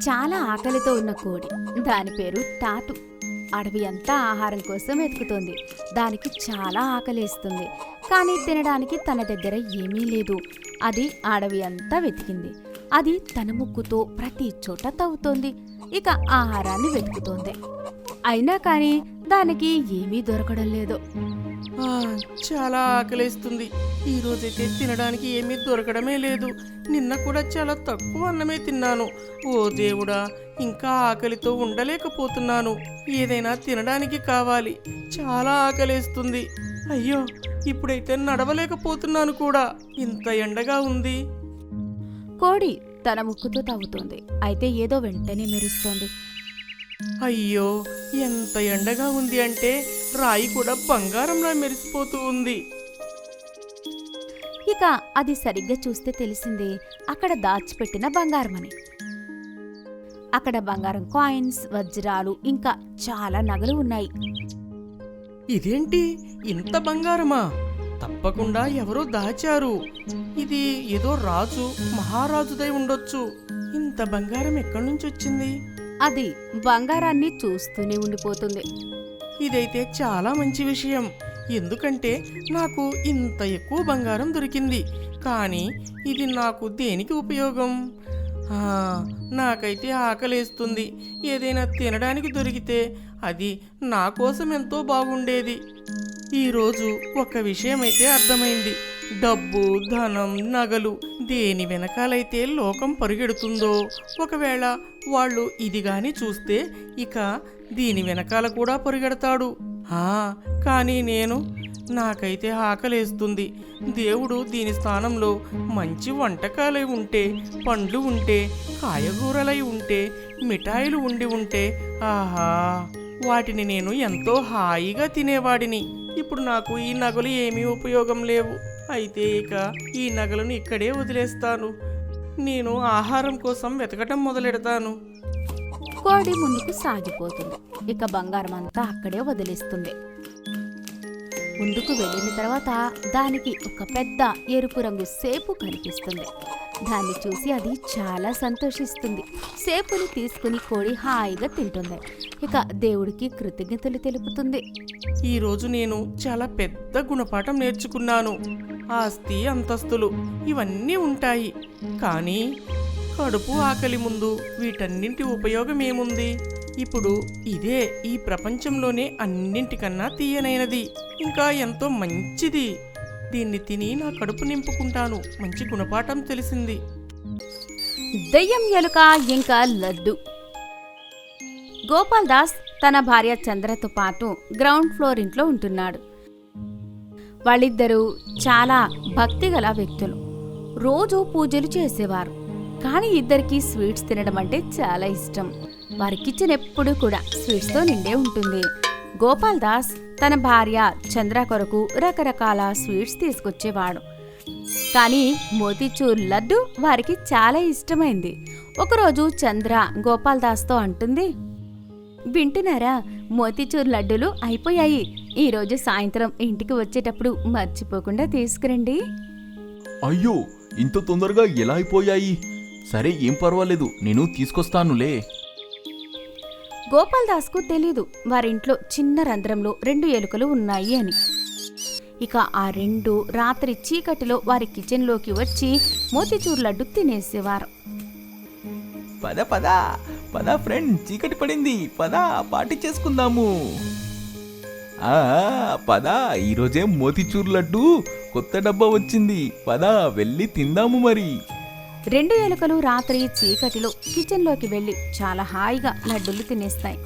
చాలా ఆకలితో ఉన్న కోడి, దాని పేరు టాటు. అడవి అంతా ఆహారం కోసం వెతుకుతోంది. దానికి చాలా ఆకలేస్తుంది, కానీ తినడానికి తన దగ్గర ఏమీ లేదు. అది అడవి అంతా వెతికింది. అది తన ముక్కుతో ప్రతి చోట తవ్వుతోంది. ఇక ఆహారాన్ని వెతుకుతోంది. అయినా కానీ దానికి ఏమీ దొరకడం లేదు. చాలా ఆకలేస్తుంది. ఈ రోజైతే తినడానికి ఏమీ దొరకడమే లేదు. నిన్న కూడా చాలా తక్కువ అన్నమే తిన్నాను. ఓ దేవుడా, ఇంకా ఆకలితో ఉండలేకపోతున్నాను. ఏదైనా తినడానికి కావాలి. చాలా ఆకలేస్తుంది. అయ్యో, ఇప్పుడైతే నడవలేకపోతున్నాను కూడా. ఇంత ఎండగా ఉంది. కోడి తన ముక్కుతో తవ్వుతోంది. అయితే ఏదో వెంటనే మెరుస్తోంది. అయ్యో, ఎంత ఎండగా ఉంది అంటే రాయి కూడా బంగారంలా మెరిసిపోతూ ఉంది. ఇక అది సరిగ్గా చూస్తే తెలిసింది అక్కడ దాచిపెట్టిన బంగారమని. అక్కడ బంగారం కాయిన్స్, వజ్రాలు, ఇంకా చాలా నగలు ఉన్నాయి. ఇదేంటి, ఇంత బంగారమా? తప్పకుండా ఎవరో దాచారు. ఇది ఏదో రాజు, మహారాజుదై ఉండొచ్చు. ఇంత బంగారం ఎక్కడి నుంచి వచ్చింది? అది బంగారాన్ని చూస్తూనే ఉండిపోతుంది. ఇదైతే చాలా మంచి విషయం. ఎందుకంటే నాకు ఇంత ఎక్కువ బంగారం దొరికింది. కానీ ఇది నాకు దేనికి ఉపయోగం? నాకైతే ఆకలేస్తుంది. ఏదైనా తినడానికి దొరికితే అది నా కోసం ఎంతో బాగుండేది. ఈరోజు ఒక విషయం అయితే అర్థమైంది. డబ్బు, ధనం, నగలు దేని వెనకాలైతే లోకం పరిగెడుతుందో, ఒకవేళ వాళ్ళు ఇది గాని చూస్తే ఇక దీని వెనకాల కూడా పరిగెడతాడు. కానీ నాకైతే ఆకలేస్తుంది. దేవుడు దీని స్థానంలో మంచి వంటకాలై ఉంటే, పండ్లు ఉంటే, కాయగూరలై ఉంటే, మిఠాయిలు ఉంటే ఆహా, వాటిని నేను ఎంతో హాయిగా తినేవాడిని. ఇప్పుడు నాకు ఈ నగలు ఏమీ ఉపయోగం లేవు. అయితే ఇక ఈ నగలను ఇక్కడే వదిలేస్తాను. నేను ఆహారం కోసం వెతకటం మొదలెడతాను. కోడి ముందుకు సాగిపోతుంది. ఇక బంగారం అంతా అక్కడే వదిలేస్తుంది. ముందుకు వెళ్ళిన తర్వాత దానికి ఒక పెద్ద ఎరుపు రంగు సేపు కనిపిస్తుంది. దాన్ని చూసి అది చాలా సంతోషిస్తుంది. సేపుని తీసుకుని కోడి హాయిగా తింటుంది. ఇక దేవుడికి కృతజ్ఞతలు తెలుపుతుంది. ఈరోజు నేను చాలా పెద్ద గుణపాఠం నేర్చుకున్నాను. ఆస్తి, అంతస్తులు ఇవన్నీ ఉంటాయి, కానీ కడుపు ఆకలి ముందు వీటన్నింటి ఉపయోగం ఏముంది? ఇప్పుడు ఇదే ఈ ప్రపంచంలోనే అన్నింటికన్నా తీయనైనది, ఇంకా ఎంతో మంచిది. దీన్ని తిని నా కడుపు నింపుకుంటాను. మంచి గుణపాఠం తెలిసింది. దెయ్యం, ఎలుక ఇంకా లడ్డు. గోపాల్ దాస్ తన భార్య చంద్రతో పాటు గ్రౌండ్ ఫ్లోర్ ఇంట్లో ఉంటున్నాడు. వాళ్ళిద్దరూ చాలా భక్తిగల వ్యక్తులు. రోజు పూజలు చేసేవారు. కానీ ఇద్దరికి స్వీట్స్ తినడం అంటే చాలా ఇష్టం. వారి కిచెన్ ఎప్పుడూ కూడా స్వీట్స్తో నిండే ఉంటుంది. గోపాల్ దాస్ తన భార్య చంద్ర కొరకు రకరకాల స్వీట్స్ తీసుకొచ్చేవాడు. కానీ మోతీచూర్ లడ్డు వారికి చాలా ఇష్టమైంది. ఒకరోజు చంద్ర గోపాల్ దాస్తో అంటుంది, వింటున్నారా, మోతీచూర్ లడ్డూలు అయిపోయాయి. ఈరోజు సాయంత్రం ఇంటికి వచ్చేటప్పుడు మర్చిపోకుండా తీసుకురండి. అయ్యో, ఇంత తొందరగా ఎలా అయిపోయాయి? సరే, ఏం పర్వాలేదు, నేను తీసుకొస్తానులే. గోపాల్ దాస్కు తెలీదు వారింట్లో చిన్న రంధ్రంలో 2 ఎలుకలు ఉన్నాయి అని. ఇక ఆ 2 రాత్రి చీకటిలో వారి కిచెన్లోకి వచ్చి మోతీచూర్ లడ్డు తినేసేవారు. పద పద పద ఫ్రెండ్, చీకటి పడింది, పద పార్టీ చేసుకుందాము. పద, ఈరోజే మోతీచూర్ లడ్డు కొత్త డబ్బా వచ్చింది, పద వెళ్ళి తిందాము. మరి 2 ఎలుకలు రాత్రి చీకటిలో కిచెన్లోకి వెళ్లి చాలా హాయిగా లడ్డూలు తినేస్తాయి.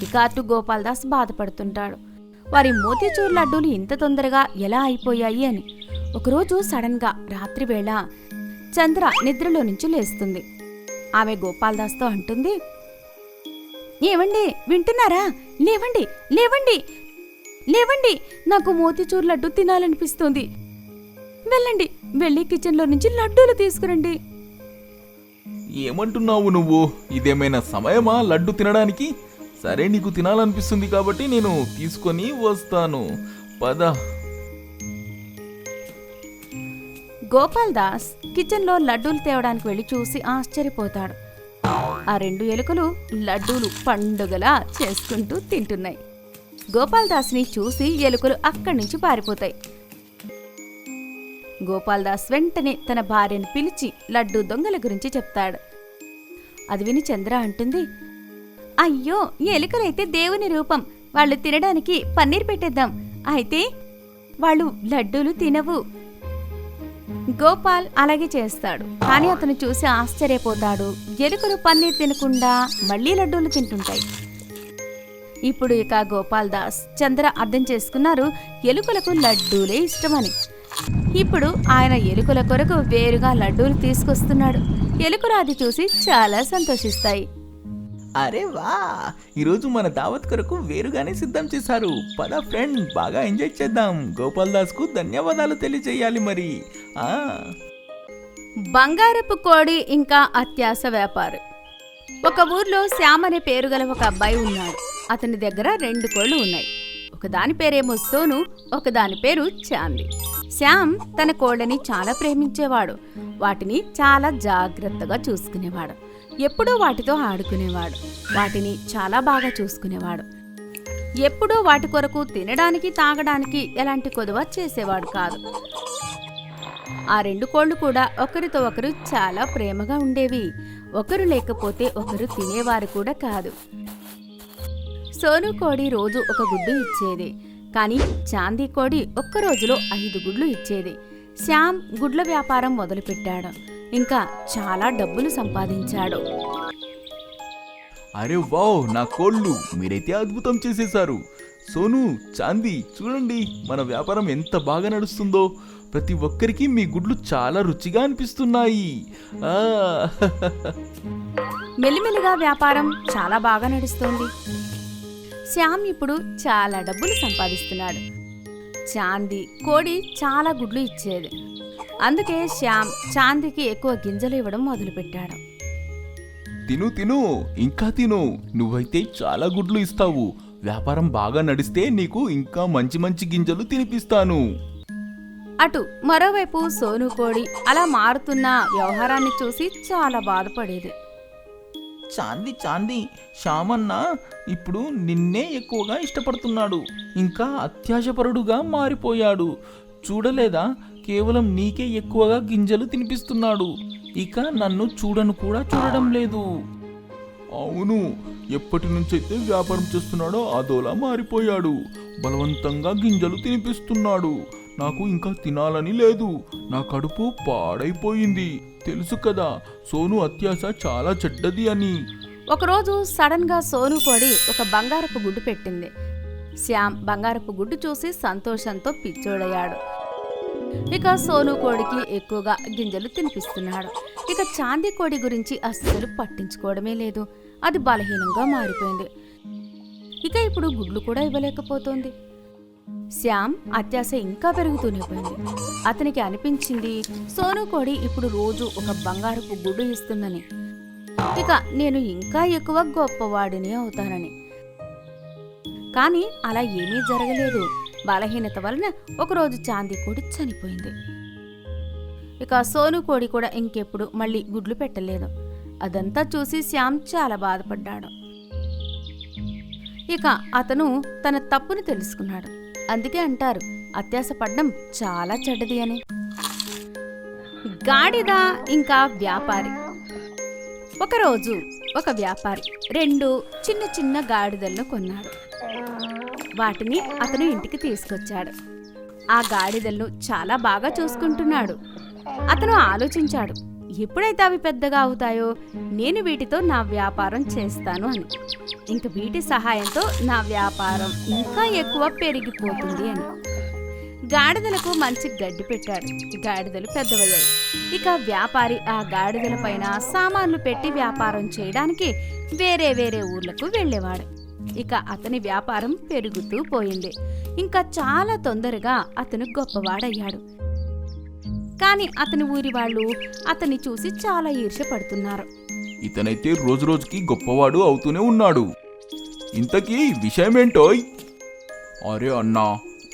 ఇక అటు గోపాల్ దాస్ బాధపడుతుంటాడు. వారి మోతీచూర్ లడ్డూలు ఇంత తొందరగా ఎలా అయిపోయాయి అని. ఒకరోజు సడన్ గా రాత్రి వేళ చంద్ర నిద్రలో నుంచి లేస్తుంది. ఆమె గోపాల్ దాస్తో అంటుంది, ఏవండి, వింటున్నారా? లేవండి లేవండి లేవండి, నాకు మోతీచూర్ లడ్డు తినాలనిపిస్తుంది. వెళ్ళండి, వెళ్ళి కిచెన్లో నుంచి లడ్డూలు తీసుకురండి. ఏమంటున్నావు నువ్వు? ఇదేమైనా సమయమా లడ్డు తినడానికి? సరే, నీకు తినాలనిపిస్తుంది కాబట్టి నేను తీసుకొని వస్తాను, పద. గోపాల్ దాస్ కిచెన్లో లడ్డూలు తేవడానికి వెళ్ళి చూసి ఆశ్చర్యపోతాడు. ఆ 2 ఎలుకలు లడ్డూలు పండుగలా చేసుకుంటూ తింటున్నాయి. గోపాల్దాస్ని చూసి ఎలుకలు అక్కడి నుంచి పారిపోతాయి. గోపాల్దాస్ వెంటనే తన భార్యను పిలిచి లడ్డూ దొంగల గురించి చెప్తాడు. అది విని చంద్ర అంటుంది, అయ్యో, ఎలుకలైతే దేవుని రూపం, వాళ్ళు తినడానికి పన్నీర్ పెట్టేద్దాం, అయితే వాళ్ళు లడ్డూలు తినవు. గోపాల్ అలాగే చేస్తాడు, కానీ అతను చూసి ఆశ్చర్యపోతాడు. ఎలుకలు పన్నీర్ తినకుండా మళ్లీ లడ్డూలు తింటుంటాయి. ఇప్పుడు ఇక గోపాల్దాస్, చంద్ర అర్థం చేసుకున్నారు ఎలుకలకు లడ్డూలే ఇష్టమని. ఇప్పుడు ఆయన ఎలుకల కొరకు వేరుగా లడ్డూలు తీసుకొస్తున్నాడు. ఎలుకలు అది చూసి చాలా సంతోషిస్తాయి. అరే వా, ఈరోజు మన దావత్ కొరకు వేరుగానే సిద్ధం చేశారు. పద ఫ్రెండ్, బాగా ఎంజాయ్ చేద్దాం. గోపాల్ దాస్ కు ధన్యవాదాలు తెలియజేయాలి మరి. బంగారపు కోడి ఇంకా అత్యాస వ్యాపారి. ఒక ఊర్లో శ్యామ్ అనే పేరు గల ఒక అబ్బాయి ఉన్నాడు. అతని దగ్గర 2 కోళ్లు ఉన్నాయి. ఒకదాని పేరేమో సోను, ఒకదాని పేరు చాంది. శ్యామ్ తన కోళ్లని చాలా ప్రేమించేవాడు. వాటిని చాలా జాగ్రత్తగా చూసుకునేవాడు. ఎప్పుడూ వాటితో ఆడుకునేవాడు. వాటిని చాలా బాగా చూసుకునేవాడు. ఎప్పుడూ వాటి కొరకు తినడానికి తాగడానికి ఎలాంటి కొదువ చేసేవాడు కాదు. ఆ 2 కోళ్లు కూడా ఒకరితో ఒకరు చాలా ప్రేమగా ఉండేవి. ఒకరు లేకపోతే ఒకరు తినేవారు కూడా కాదు. సోను కోడి రోజు 1 గుడ్డు ఇచ్చేది, కానీ చాందీ కోడి ఒక్క రోజులో 5 గుడ్లు ఇచ్చేది. శ్యామ్ గుడ్ల వ్యాపారం మొదలుపెట్టాడు. ఇంకా చాలా డబ్బులు సంపాదించాడు. అరే వావ్, నా కోళ్ళు, మీరైతే అద్భుతం చేసేశారు. సోను, చాందీ, చూడండి మన వ్యాపారం ఎంత బాగా నడుస్తుందో. ప్రతి ఒక్కరికి మీ గుడ్లు చాలా రుచిగా అనిపిస్తున్నాయి. మెల్లిమెల్లిగా వ్యాపారం చాలా బాగా నడుస్తోంది. శ్యామ్ ఇప్పుడు చాలా డబ్బులు సంపాదిస్తున్నాడు. చాందీ కోడి చాలా గుడ్లు ఇచ్చేది. అందుకే శ్యామ్ చాందీకి ఎక్కువ గింజలు ఇవ్వడం మొదలుపెట్టాడు. తిను తిను, ఇంకా తిను. నువ్వైతే చాలా గుడ్లు ఇస్తావు. వ్యాపారం బాగా నడిస్తే నీకు ఇంకా మంచి మంచి గింజలు తినిపిస్తాను. అటు మరోవైపు సోను కోడి అలా మారుతున్న వ్యవహారాన్ని చూసి చాలా బాధపడేది. చాందీ చాందీ, శ్యామన్న ఇప్పుడు నిన్నే ఎక్కువగా ఇష్టపడుతున్నాడు. ఇంకా అత్యాశపరుడుగా మారిపోయాడు. చూడలేదా, కేవలం నీకే ఎక్కువగా గింజలు తినిపిస్తున్నాడు. ఇక నన్ను చూడడం లేదు. అవును, ఎప్పటి నుంచైతే వ్యాపారం చేస్తున్నాడో అదోలా మారిపోయాడు. బలవంతంగా గింజలు తినిపిస్తున్నాడు. నాకు ఇంకా తినాలని లేదు. నా కడుపు పాడైపోయింది. తెలుసు కదా, సోను అత్యాశ చాలా చెడ్డది అని. ఒకరోజు సడన్ గా సోను కోడి ఒక బంగారపు గుడ్డు పెట్టింది. శ్యామ్ బంగారపు గుడ్డు చూసి సంతోషంతో పిచ్చోడయ్యాడు. ఇక సోను కోడికి ఎక్కువగా గింజలు తినిపిస్తున్నాడు. ఇక చాందీ కోడి గురించి అస్సలు పట్టించుకోవడమే లేదు. అది బలహీనంగా మారిపోయింది. ఇక ఇప్పుడు గుడ్లు కూడా ఇవ్వలేకపోతుంది. శ్యామ్ అత్యాశ ఇంకా పెరుగుతూనే పోయింది. అతనికి అనిపించింది సోను కోడి ఇప్పుడు రోజు ఒక బంగారపు గుడ్డు ఇస్తుందని. ఇక నేను ఇంకా ఎక్కువ గొప్పవాడిని అవుతానని. కానీ అలా ఏమీ జరగలేదు. బలహీనత వలన ఒకరోజు చాందీ కోడి చనిపోయింది. ఇక సోను కోడి కూడా ఇంకెప్పుడు మళ్ళీ గుడ్లు పెట్టలేదు. అదంతా చూసి శ్యామ్ చాలా బాధపడ్డాడు. ఇక అతను తన తప్పును తెలుసుకున్నాడు. అందుకే అంటారు అత్యాశ పడ్డం చాలా చెడ్డది అని. గాడిద ఇంకా వ్యాపారి. ఒకరోజు ఒక వ్యాపారి 2 చిన్న చిన్న గాడిదలను కొన్నాడు. వాటిని అతను ఇంటికి తీసుకొచ్చాడు. ఆ గాడిదలను చాలా బాగా చూసుకుంటున్నాడు. అతను ఆలోచించాడు, ఎప్పుడైతే అవి పెద్దగా అవుతాయో నేను వీటితో నా వ్యాపారం చేస్తాను అని. ఇంక వీటి సహాయంతో నా వ్యాపారం ఇంకా ఎక్కువ పెరిగిపోతుంది అని. గాడిదలకు మంచి గడ్డి పెట్టాడు. గాడిదలు పెద్దవయ్యాయి. ఇక వ్యాపారి ఆ గాడిదల పైన సామాన్లు పెట్టి వ్యాపారం చేయడానికి వేరే వేరే ఊర్లకు వెళ్ళేవాడు. ఇక అతని వ్యాపారం పెరుగుతూ పోయింది. ఇంకా చాలా తొందరగా అతను గొప్పవాడయ్యాడు. కానీ అతని ఊరి వాళ్ళు అతన్ని చూసి చాలా ఈర్ష్య పడుతున్నారు. ఇతనైతే రోజు రోజుకి గొప్పవాడు అవుతూనే ఉన్నాడు. ఇంతకీ విషయమేంటోయ్? అరే అన్నా,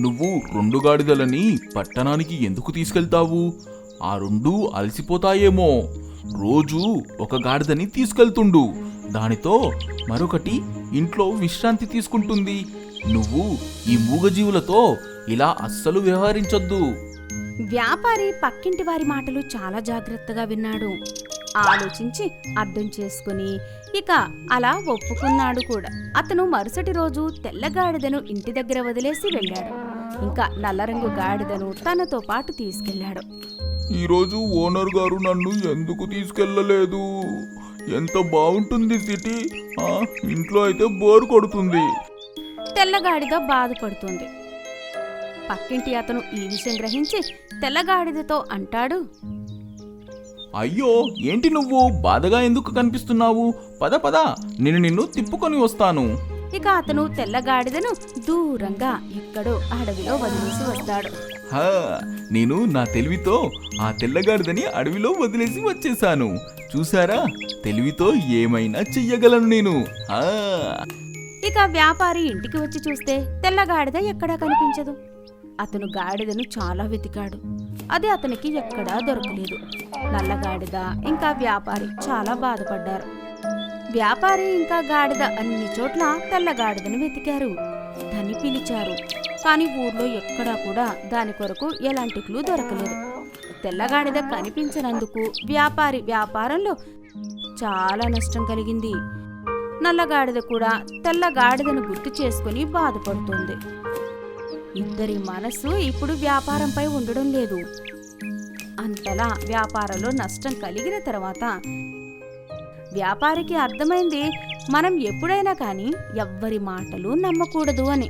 నువ్వు 2 గాడిదలని పట్టణానికి ఎందుకు తీసుకెళ్తావు? ఆ 2 అలసిపోతాయేమో. రోజు ఒక గాడిదని తీసుకెళ్తుండు. దానితో మరొకటి ఇంట్లో విశ్రాంతి తీసుకుంటుంది. నువ్వు ఈ మూగజీవులతో ఇలా అస్సలు వ్యవహరించొద్దు. వ్యాపారి పక్కింటి వారి మాటలు చాలా జాగ్రత్తగా విన్నాడు. ఆలోచించి అర్థం చేసుకుని ఇక అలా ఒప్పుకున్నాడు కూడా. అతను మరుసటి రోజు తెల్లగాడిదను ఇంటి దగ్గర వదిలేసి వెళ్ళాడు. ఇంకా నల్లరంగు గాడిదను తనతో పాటు తీసుకెళ్ళాడు. ఈరోజు ఓనర్ గారు నన్ను ఎందుకు తీసుకెళ్ళలేదు? ఎంత బాగుంటుంది సిటీ, ఇంట్లో అయితే బోర్ కొడుతుంది. తెల్లగాడిద బాధపడుతుంది. పక్కింటి అతను ఈ విషయం గ్రహించి తెల్లగాడిదతో అంటాడు, అయ్యో, ఏంటి నువ్వు బాధగా ఎందుకు కనిపిస్తున్నావు? పద పద, నేను నిన్ను తిప్పుకొని వస్తాను. ఇక అతను తెల్లగాడిదను దూరంగా ఎక్కడో అడవిలో వదిలేసి వస్తాడు. హా, నేను నా తెలివితో ఆ తెల్లగాడిదని అడవిలో వదిలేసి వచ్చేసాను. చూసారా, తెలివితో ఏమైనా చెయ్యగలను నేను. ఇక వ్యాపారి ఇంటికి వచ్చి చూస్తే తెల్లగాడిద ఎక్కడా కనిపించదు. అతను గాడిదను చాలా వెతికాడు. అది అతనికి ఎక్కడా దొరకలేదు. నల్లగాడిద ఇంకా వ్యాపారి చాలా బాధపడ్డారు. వ్యాపారి ఇంకా గాడిద అన్ని చోట్ల తెల్లగాడిదను వెతికారు. దాన్ని పిలిచారు. కానీ ఊర్లో ఎక్కడా కూడా దాని కొరకు ఎలాంటి క్లూ దొరకలేదు. తెల్లగాడిద కనిపించినందుకు వ్యాపారి వ్యాపారంలో చాలా నష్టం కలిగింది. నల్లగాడిద కూడా తెల్లగాడిదను గుర్తు చేసుకుని బాధపడుతుంది. ఇద్దరి మనసు ఇప్పుడు వ్యాపారంపై ఉండడం లేదు. అంతలా వ్యాపారంలో నష్టం కలిగిన తర్వాత వ్యాపారికి అర్థమైంది, మనం ఎప్పుడైనా కానీ ఎవ్వరి మాటలు నమ్మకూడదు అని.